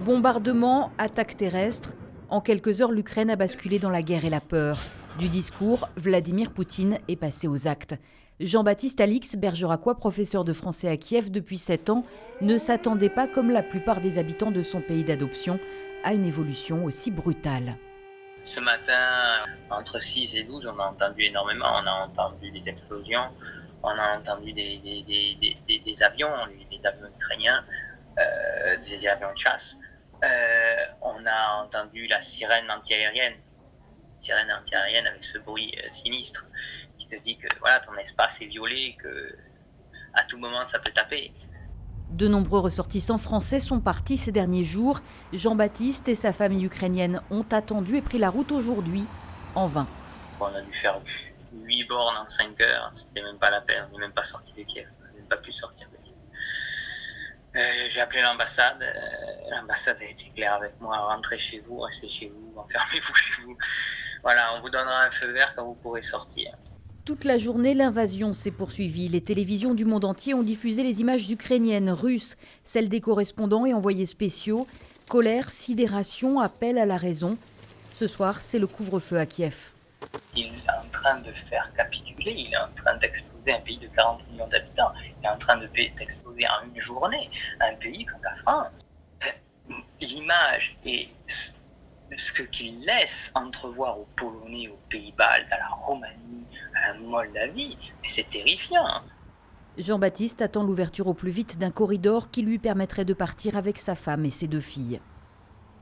Bombardements, attaques terrestres. En quelques heures, l'Ukraine a basculé dans la guerre et la peur. Du discours, Vladimir Poutine est passé aux actes. Jean-Baptiste Alix, bergeracois, professeur de français à Kiev depuis 7 ans, ne s'attendait pas, comme la plupart des habitants de son pays d'adoption, à une évolution aussi brutale. Ce matin, entre 6 et 12, on a entendu énormément. On a entendu des explosions, on a entendu des avions, des avions ukrainiens, des avions de chasse. On a entendu la sirène antiaérienne avec ce bruit sinistre qui te dit que voilà, ton espace est violé, que à tout moment ça peut taper. De nombreux ressortissants français sont partis ces derniers jours. Jean-Baptiste et sa famille ukrainienne ont attendu et pris la route aujourd'hui, en vain. On a dû faire 8 bornes en 5 heures, c'était même pas la peine, on n'est même pas sorti de Kiev, on n'a même pas pu sortir de Kiev. J'ai appelé l'ambassade, l'ambassade a été claire avec moi, rentrez chez vous, restez chez vous, enfermez-vous chez vous. Voilà, on vous donnera un feu vert quand vous pourrez sortir. Toute la journée, l'invasion s'est poursuivie. Les télévisions du monde entier ont diffusé les images ukrainiennes, russes, celles des correspondants et envoyés spéciaux. Colère, sidération, appel à la raison. Ce soir, c'est le couvre-feu à Kiev. Il est en train de faire capituler, il est en train d'exploser un pays de 40 millions d'habitants. Il est en train d'exploser en une journée un pays comme la France. L'image et ce qu'il laisse entrevoir aux Polonais, aux Pays-Baltes, à la Roumanie, à la Moldavie, mais c'est terrifiant. Jean-Baptiste attend l'ouverture au plus vite d'un corridor qui lui permettrait de partir avec sa femme et ses 2 filles.